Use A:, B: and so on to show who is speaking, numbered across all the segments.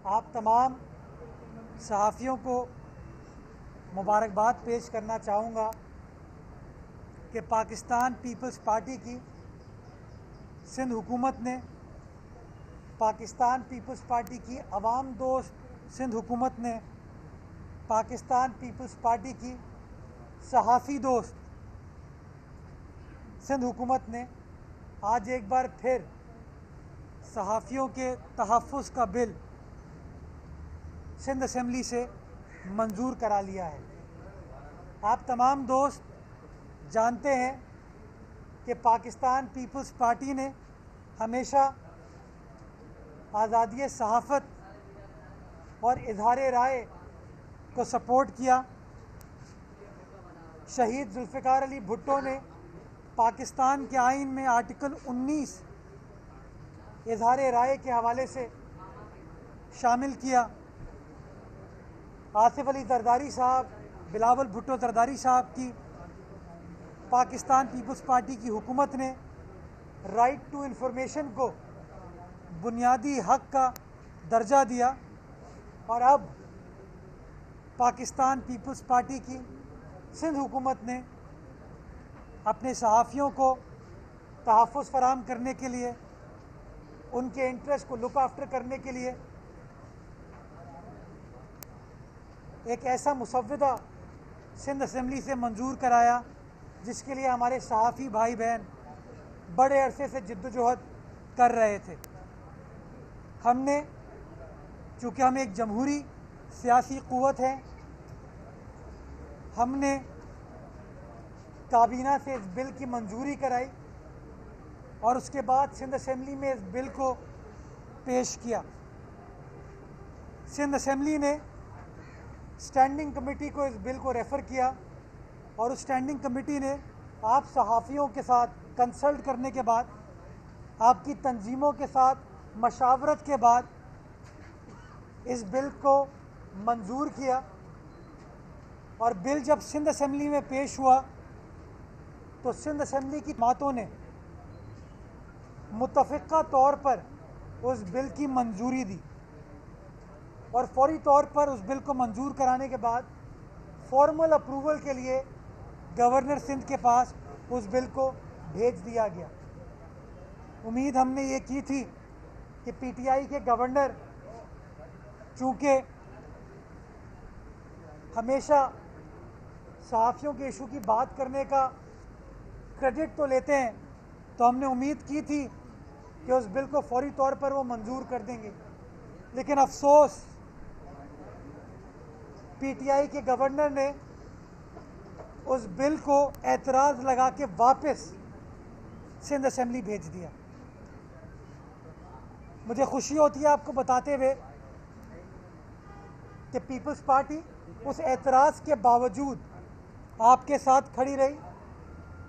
A: आप तमाम सहाफ़ियों को मुबारकबाद पेश करना चाहूँगा कि पाकिस्तान पीपल्स पार्टी की सिंध हुकूमत ने, पाकिस्तान पीपल्स पार्टी की अवाम दोस्त सिंध हुकूमत ने, पाकिस्तान पीपल्स पार्टी की सहाफ़ी दोस्त सिंध हुकूमत ने आज एक बार फिर सहाफ़ियों के तहफ़्फ़ुज़ का बिल सिंध असेंबली से मंजूर करा लिया है। आप तमाम दोस्त जानते हैं कि पाकिस्तान पीपल्स पार्टी ने हमेशा आज़ादी सहाफ़त और इज़हार राय को सपोर्ट किया। शहीद जुल्फ़िकार अली भुट्टो ने पाकिस्तान के आइन में आर्टिकल 19 इज़हार राय के हवाले से शामिल किया। आसिफ अली जरदारी साहब, बिलावल भुट्टो जरदारी साहब की पाकिस्तान पीपल्स पार्टी की हुकूमत ने राइट टू इंफॉर्मेशन को बुनियादी हक का दर्जा दिया और अब पाकिस्तान पीपल्स पार्टी की सिंध हुकूमत ने अपने सहाफ़ियों को तहफ़्फ़ुज़ फराहम करने के लिए, उनके इंटरेस्ट को लुक आफ्टर करने के लिए एक ऐसा मुसव्वदा सिंध असेंबली से मंजूर कराया जिसके लिए हमारे सहाफ़ी भाई बहन बड़े अरसे से जिद्दोजहद कर रहे थे। हमने, चूँकि हम एक जमहूरी सियासी क़ुव्वत है, हमने काबीना से इस बिल की मंजूरी कराई और उसके बाद सिंध असेंबली में इस बिल को पेश किया। सिंध असेंबली ने स्टैंडिंग कमेटी को इस बिल को रेफ़र किया और उस स्टैंडिंग कमेटी ने आप सहाफ़ियों के साथ कंसल्ट करने के बाद, आपकी तंजीमों के साथ मशावरत के बाद इस बिल को मंजूर किया और बिल जब सिंध असेंबली में पेश हुआ तो सिंध असेंबली की जमातों ने मुत्तफ़िक़ा तौर पर उस बिल की मंजूरी दी और फौरी तौर पर उस बिल को मंजूर कराने के बाद फॉर्मल अप्रूवल के लिए गवर्नर सिंध के पास उस बिल को भेज दिया गया। उम्मीद हमने ये की थी कि पीटीआई के गवर्नर, चूँकि हमेशा सहाफ़ियों के इशू की बात करने का क्रेडिट तो लेते हैं, तो हमने उम्मीद की थी कि उस बिल को फौरी तौर पर वो मंजूर कर देंगे। लेकिन अफसोस, पीटीआई के गवर्नर ने उस बिल को एतराज़ लगा के वापस सिंध असेंबली भेज दिया। मुझे खुशी होती है आपको बताते हुए कि पीपल्स पार्टी उस एतराज़ के बावजूद आपके साथ खड़ी रही,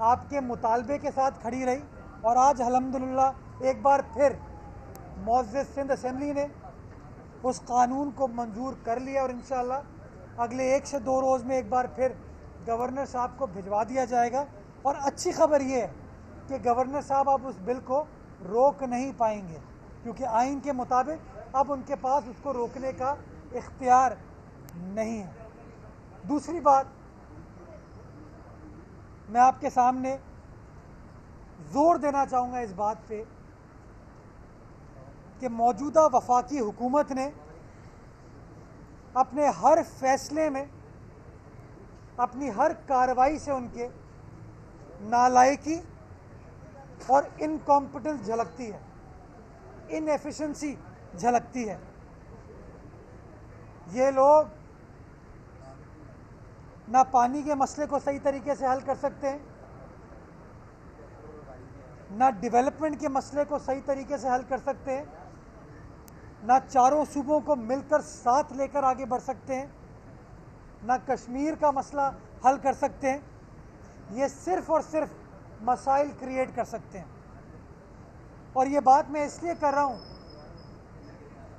A: आपके मुतालबे के साथ खड़ी रही और आज अल्हम्दुलिल्लाह एक बार फिर मुअज़्ज़ज़ सिंध असेंबली ने उस कानून को मंजूर कर लिया और इंशाअल्लाह अगले 1 से 2 रोज़ में एक बार फिर गवर्नर साहब को भिजवा दिया जाएगा। और अच्छी खबर ये है कि गवर्नर साहब अब उस बिल को रोक नहीं पाएंगे, क्योंकि आइन के मुताबिक अब उनके पास उसको रोकने का इख्तियार नहीं है। दूसरी बात, मैं आपके सामने ज़ोर देना चाहूँगा इस बात पे कि मौजूदा वफाकी हुकूमत ने अपने हर फैसले में, अपनी हर कार्रवाई से उनके नालायकी और इनकॉम्पिटेंस झलकती है, इनएफिशिएंसी झलकती है। ये लोग ना पानी के मसले को सही तरीके से हल कर सकते हैं, ना डेवलपमेंट के मसले को सही तरीके से हल कर सकते हैं, ना चारों सूबों को मिलकर साथ लेकर आगे बढ़ सकते हैं, ना कश्मीर का मसला हल कर सकते हैं। ये सिर्फ़ और सिर्फ मसाइल क्रिएट कर सकते हैं। और ये बात मैं इसलिए कर रहा हूँ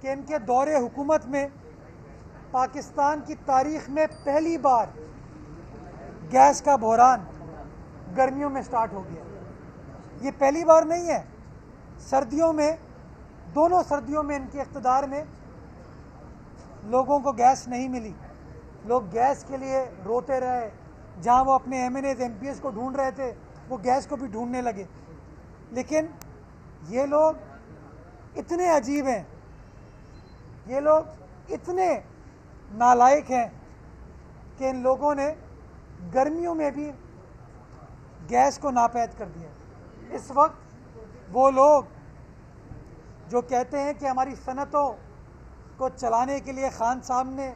A: कि इनके दौरे हुकूमत में पाकिस्तान की तारीख़ में पहली बार गैस का बहरान गर्मियों में स्टार्ट हो गया। ये पहली बार नहीं है, सर्दियों में, दोनों सर्दियों में इनके इक़्तिदार में लोगों को गैस नहीं मिली, लोग गैस के लिए रोते रहे, जहाँ वो अपने MNAs MPs को ढूंढ रहे थे वो गैस को भी ढूंढने लगे। लेकिन ये लोग इतने अजीब हैं, ये लोग इतने नालायक हैं कि इन लोगों ने गर्मियों में भी गैस को नापैद कर दिया। इस वक्त वो लोग जो कहते हैं कि हमारी सनतों को चलाने के लिए खान साहब ने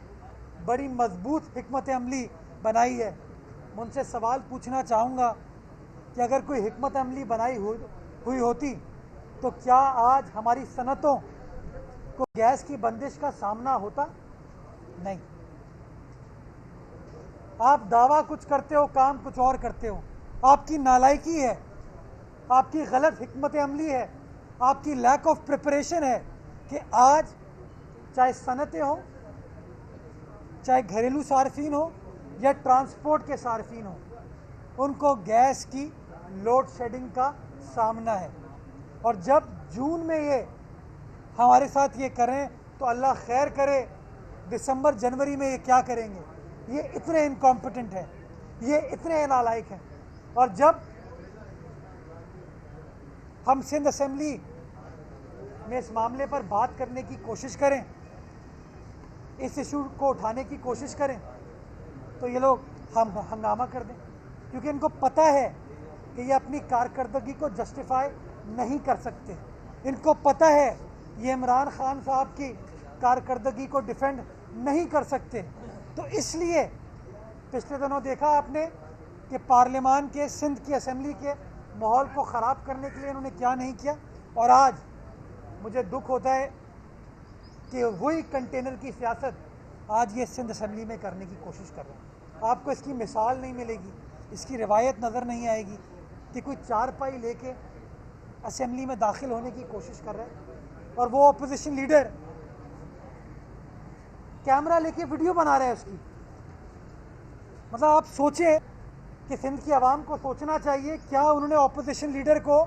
A: बड़ी मजबूत हिकमत अमली बनाई है, मैं उनसे सवाल पूछना चाहूँगा कि अगर कोई हिकमत अमली बनाई हुई होती तो क्या आज हमारी सनतों को गैस की बंदिश का सामना होता? नहीं। आप दावा कुछ करते हो, काम कुछ और करते हो। आपकी नालायकी है, आपकी गलत हिकमत अमली है, आपकी लैक ऑफ प्रिपरेशन है कि आज चाहे सनतें हो, चाहे घरेलू सार्फिन हो या ट्रांसपोर्ट के सार्फिन हो, उनको गैस की लोड शेडिंग का सामना है। और जब जून में ये हमारे साथ ये करें तो अल्लाह खैर करे, दिसंबर जनवरी में ये क्या करेंगे? ये इतने इनकॉम्पिटेंट हैं, ये इतने नालायक हैं। और जब हम सिंध असेंबली में इस मामले पर बात करने की कोशिश करें, इस इशू को उठाने की कोशिश करें, तो ये लोग हम हंगामा कर दें, क्योंकि इनको पता है कि ये अपनी कारकर्दगी को जस्टिफाई नहीं कर सकते। इनको पता है ये इमरान खान साहब की कारकर्दगी को डिफेंड नहीं कर सकते। तो इसलिए पिछले दिनों देखा आपने कि पार्लियामान के, सिंध की असेंबली के माहौल को ख़राब करने के लिए इन्होंने क्या नहीं किया। और आज मुझे दुख होता है कि वही कंटेनर की सियासत आज ये सिंध असेंबली में करने की कोशिश कर रहे हैं। आपको इसकी मिसाल नहीं मिलेगी, इसकी रिवायत नज़र नहीं आएगी कि कोई चारपाई लेके असेंबली में दाखिल होने की कोशिश कर रहा है और वो अपोजिशन लीडर कैमरा लेके वीडियो बना रहे हैं उसकी। मतलब आप सोचें कि सिंध की आवाम को सोचना चाहिए, क्या उन्होंने अपोजिशन लीडर को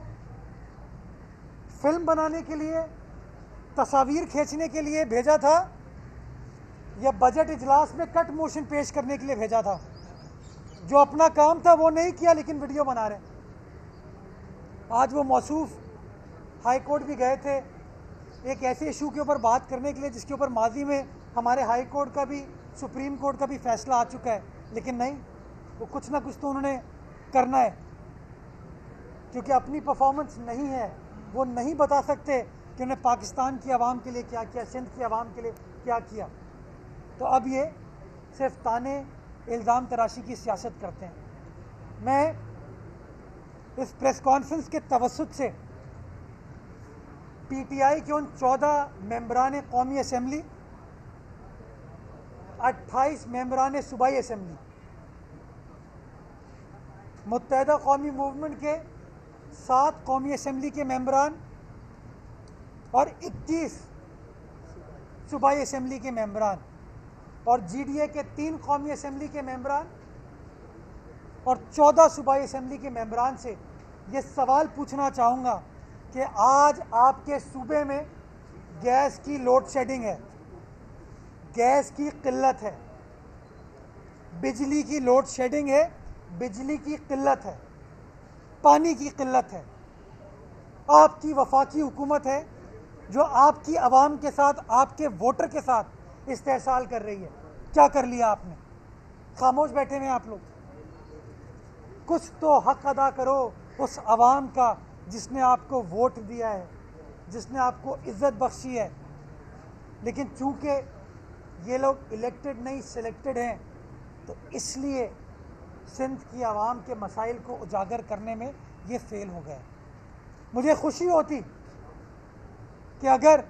A: फिल्म बनाने के लिए, तस्वीर खींचने के लिए भेजा था या बजट इजलास में कट मोशन पेश करने के लिए भेजा था? जो अपना काम था वो नहीं किया, लेकिन वीडियो बना रहे हैं। आज वो मौसूफ हाई कोर्ट भी गए थे एक ऐसे इशू के ऊपर बात करने के लिए जिसके ऊपर माजी में हमारे हाई कोर्ट का भी, सुप्रीम कोर्ट का भी फैसला आ चुका है, लेकिन नहीं, वो कुछ ना कुछ तो उन्होंने करना है, क्योंकि अपनी परफॉर्मेंस नहीं है। वो नहीं बता सकते कि उन्हें पाकिस्तान की आवाम के लिए क्या किया, सिंध की आवाम के लिए क्या किया। तो अब ये सिर्फ ताने, इल्ज़ाम तराशी की सियासत करते हैं। मैं इस प्रेस कॉन्फ्रेंस के तवस्सुत से PTI के उन 14 मेंबरान कौमी असेंबली, 28 मेंबरान सूबाई असेंबली, मुत्तहदा कौमी मूवमेंट के 7 कौमी असेंबली के मेंबरान और 21 सूबाई असेंबली के मेंबरान और GDA के 3 कौमी असेंबली के मेंबरान और 14 सूबाई असेंबली के मेंबरान से ये सवाल पूछना चाहूँगा कि आज आपके सूबे में गैस की लोड शेडिंग है, गैस की किल्लत है, बिजली की लोड शेडिंग है, बिजली की किल्लत है, पानी की किल्लत है। आपकी वफाकी हुकूमत है जो आपकी आवाम के साथ, आपके वोटर के साथ इस्तेहसाल कर रही है। क्या कर लिया आपने? खामोश बैठे हुए आप लोग। कुछ तो हक अदा करो उस आवाम का जिसने आपको वोट दिया है, जिसने आपको इज़्ज़त बख्शी है। लेकिन चूंकि ये लोग इलेक्टेड नहीं, सिलेक्टेड हैं, तो इसलिए सिंध की आवाम के मसाइल को उजागर करने में ये फेल हो गए। मुझे खुशी होती कि अगर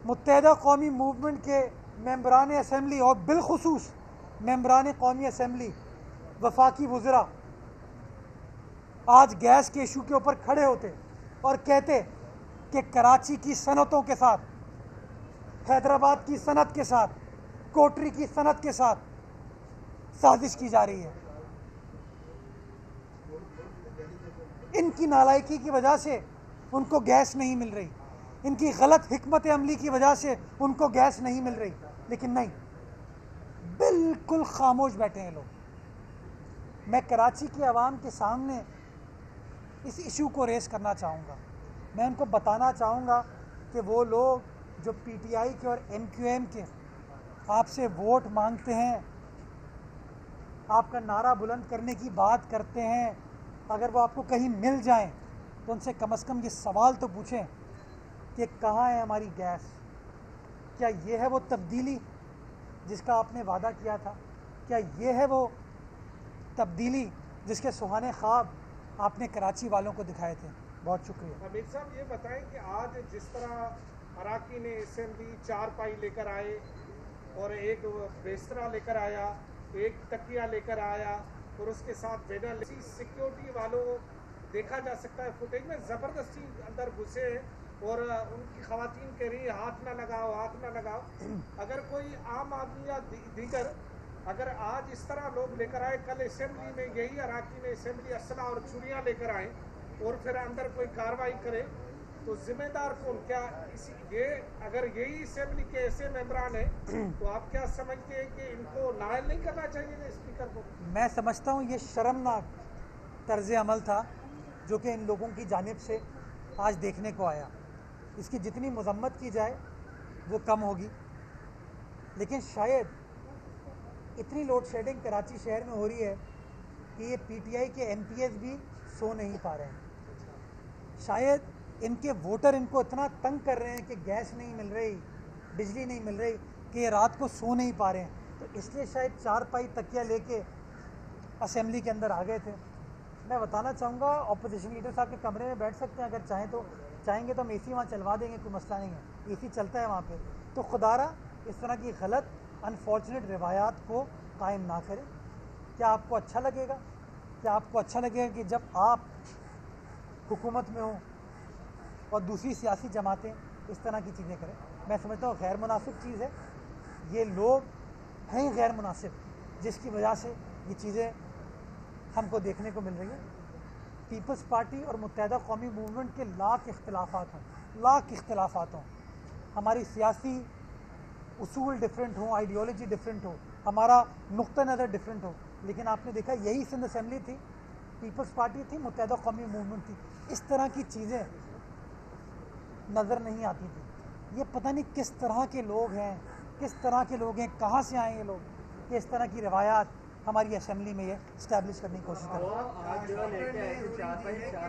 A: मुत्तहदा कौमी मूवमेंट के मेंबरान असेंबली और बिलखुसूस मेंबरान कौमी असेंबली, वफाकी वज़रा आज गैस के इशू के ऊपर खड़े होते और कहते कि कराची की सनतों के साथ, हैदराबाद की सनत के साथ, कोटरी की सनत के साथ साजिश की जा रही है। इनकी नालायकी की वजह से उनको गैस नहीं मिल रही, इनकी गलत हिकमत अमली की वजह से उनको गैस नहीं मिल रही, लेकिन नहीं, बिल्कुल खामोश बैठे हैं लोग। मैं कराची की आवाम के सामने इस इशू को रेस करना चाहूँगा। मैं उनको बताना चाहूँगा कि वो लोग जो पीटीआई के और एमक्यूएम के आपसे वोट मांगते हैं, आपका नारा बुलंद करने की बात करते हैं, अगर वो आपको कहीं मिल जाएं तो उनसे कम से कम ये सवाल तो पूछें कि कहाँ है हमारी गैस? क्या ये है वो तब्दीली जिसका आपने वादा किया था? क्या ये है वो तब्दीली जिसके सुहाने ख्वाब आपने कराची वालों को दिखाए थे? बहुत शुक्रिया।
B: अमीर साहब, ये बताएं कि आज जिस तरह अराकीन असेंबली 4 पाई लेकर आए और एक बिस्तरा लेकर आया, एक तकिया लेकर आया और उसके साथ बैनर, सिक्योरिटी वालों देखा जा सकता है फुटेज में ज़बरदस्ती अंदर घुसे और उनकी खवातीन कह रही हाथ ना लगाओ, हाथ ना लगाओ। अगर कोई आम आदमी या दीगर अगर आज इस तरह लोग लेकर आए, कल असेंबली में यही अराकीन असेंबली असला और छुरियाँ लेकर आए और फिर अंदर कोई कार्रवाई करे, तो जिम्मेदार कौन? क्या ये अगर यही असेंबली के ऐसे मेंबरान हैं तो आप क्या समझते हैं कि इनको नायल नहीं करना चाहिए स्पीकर को?
A: मैं समझता हूँ ये शर्मनाक तर्ज अमल था जो कि इन लोगों की जानिब से आज देखने को आया। इसकी जितनी मजम्मत की जाए वो कम होगी, लेकिन शायद इतनी लोड शेडिंग कराची शहर में हो रही है कि ये पीटीआई के एमपीएस भी सो नहीं पा रहे हैं। शायद इनके वोटर इनको इतना तंग कर रहे हैं कि गैस नहीं मिल रही, बिजली नहीं मिल रही, कि ये रात को सो नहीं पा रहे हैं, तो इसलिए शायद 4 पाई तकिया लेके असेंबली के अंदर आ गए थे। मैं बताना चाहूँगा, ऑपोजिशन लीडर साहब के कमरे में बैठ सकते हैं अगर चाहें तो, चाहेंगे तो हम एसी वहाँ चलवा देंगे, कोई मसला नहीं है, एसी चलता है वहाँ पे। तो खुदारा इस तरह की गलत अनफॉर्चुनेट रिवायात को कायम ना करें। क्या आपको अच्छा लगेगा? क्या आपको अच्छा लगेगा कि जब आप हुकूमत में हों और दूसरी सियासी जमातें इस तरह की चीज़ें करें? मैं समझता हूँ गैर मुनासिब चीज़ है। ये लोग हैं गैर मुनासिब जिसकी वजह से ये चीज़ें हमको देखने को मिल रही है। पीपल्स पार्टी और मुत्तहदा कौमी मूवमेंट के लाख इख्तलाफात हों, हमारी सियासी उसूल डिफरेंट हों, आइडियोलॉजी डिफरेंट हो, हमारा नुक्ता नज़र डिफरेंट हो, लेकिन आपने देखा यही सिंध असेंबली थी, पीपल्स पार्टी थी, मुत्तहदा कौमी मूवमेंट थी। इस तरह की चीज़ें नज़र नहीं आती थी। ये पता नहीं किस तरह के लोग हैं, किस तरह के लोग हैं, कहाँ से आए ये लोग कि इस तरह की रवायात हमारी असेंबली में ये इस्टेब्लिश करने की कोशिश करें।
C: आज जो लेके आए थे 4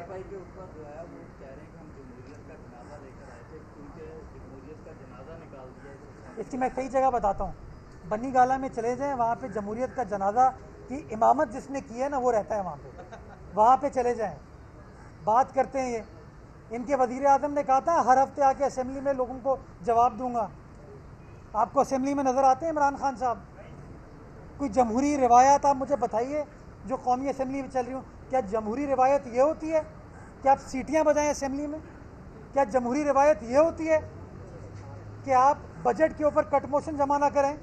C: पाई के ऊपर जो है वो कह रहे हैं कि हम जमहूरियत का जनाजा लेकर आए थे, क्योंकि जमहूरियत का जनाजा निकाल दिया।
A: इसकी मैं सही जगह बताता हूँ, बन्नी गाला में चले जाएँ, वहाँ पे जमहूरियत का जनाजा की इमामत जिसने की है ना वो रहता है वहाँ पे, वहाँ पे चले जाएँ, बात करते हैं। ये इनके वज़ीर आज़म ने कहा था हर हफ्ते आके असेंबली में लोगों को जवाब दूंगा। आपको असेंबली में नज़र आते हैं इमरान खान साहब? कोई जमहूरी रिवायत आप मुझे बताइए जो कौमी असेंबली में चल रही हो। क्या जमहूरी रिवायत ये होती है कि आप सीटियां बजाएं असेंबली में? क्या जमहूरी रिवायत ये होती है कि आप बजट के ऊपर कट मोशन जमा ना करें?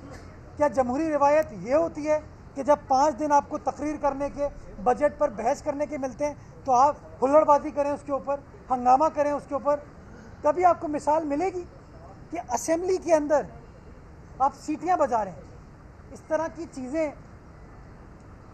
A: क्या जमहूरी रिवायत ये होती है कि जब 5 दिन आपको तकरीर करने के, बजट पर बहस करने के मिलते हैं तो आप हुल्लड़बाजी करें उसके ऊपर, हंगामा करें उसके ऊपर? कभी आपको मिसाल मिलेगी कि असेंबली के अंदर आप सीटियां बजा रहे हैं? इस तरह की चीज़ें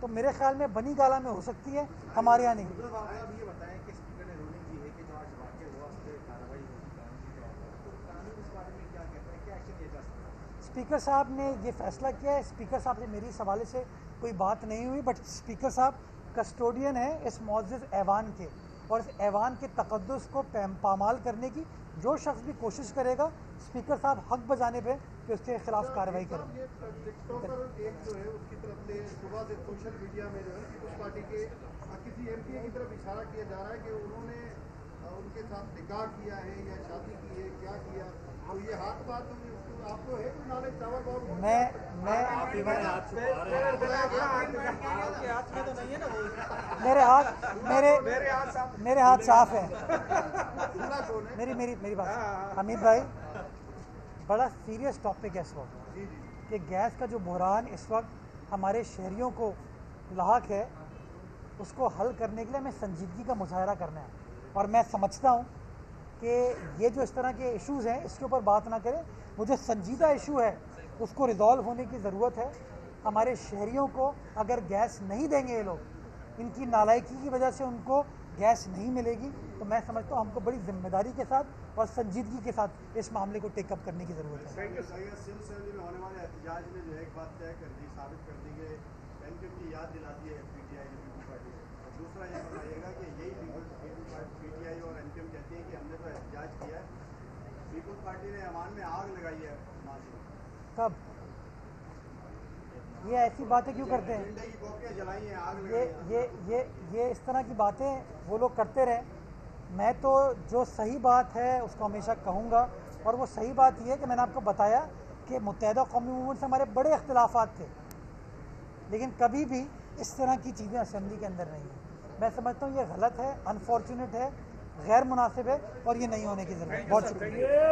A: तो मेरे ख्याल में बनी गाला में हो सकती है, हमारे यहाँ नहीं।
D: ये बताएं कि स्पीकर ने रूलिंग दी है कि जो आज वाक़या हुआ उस पर कार्रवाई होगी कानूनी तौर पर, तो कानून इस बारे में क्या कहता है, क्या एक्शन लिया जा सकता है?
A: स्पीकर साहब ने ये फैसला किया है। स्पीकर साहब से मेरी इस हवाले से कोई बात नहीं हुई, बट स्पीकर साहब कस्टोडियन है इस मुअज़्ज़ज़ ऐवान के, और इस ऐवान के तक़द्दुस को पामाल करने की जो शख्स भी कोशिश करेगा, स्पीकर साहब हक बजाने पे कि उसके खिलाफ कार्रवाई करें।
D: ये टिकटॉकर एक जो है उसकी तरफ से सुबह से सोशल मीडिया में जो है पीपल्स पार्टी के किसी एमपी की तरफ इशारा किया जा रहा है कि उन्होंने उनके साथ निकाह किया है या शादी की है, क्या किया, तो ये हाथ बात आपको है कोई नॉलेज? चावल बाबू
A: मैं मेरे हाथ साफ है। मेरी बात, हमीद भाई, बड़ा सीरियस टॉपिक है इस वक्त कि गैस का जो बहरान इस वक्त हमारे शहरियों को लाहक है, उसको हल करने के लिए हमें संजीदगी का मुजाहरा करना है। और मैं समझता हूँ कि ये जो इस तरह के इश्यूज़ हैं इसके ऊपर बात ना करें। वो जो संजीदा इशू है उसको रिजॉल्व होने की ज़रूरत है। हमारे शहरियों को अगर गैस नहीं देंगे ये लोग, इनकी नालायकी की वजह से उनको गैस नहीं मिलेगी, तो मैं समझता हूँ हमको बड़ी जिम्मेदारी के साथ और संजीदगी के साथ इस मामले को टेकअप करने की ज़रूरत है।
D: सिविल सर्जन में होने वाले एहतजाज में जो है एक बात तय कर दी, साबित कर दी कि एनपीएम की याद दिलाती है पीटीआई ने पीपल्स पार्टी को। और दूसरा ये बताइएगा कि यही पीटीआई और एनपीएम कहती है कि हमने तो एहतजाज किया है, पीपल्स पार्टी ने अमान में आग लगाई है माजी में।
A: कब? ये ऐसी बातें क्यों करते हैं?
D: झंडे की कॉपियां जलाई हैं, आग लगाई है।
A: ये इस तरह की बातें वो लोग करते रहे। मैं तो जो सही बात है उसको हमेशा कहूँगा, और वो सही बात ये है कि मैंने आपको बताया कि मुत्तहिदा कौमी मूवमेंट से हमारे बड़े इख्तिलाफात थे, लेकिन कभी भी इस तरह की चीज़ें असेंबली के अंदर नहीं है। मैं समझता हूँ ये गलत है, अनफॉर्चुनेट है, गैर मुनासिब है और ये नहीं होने की ज़रूरत है। बहुत शुक्रिया।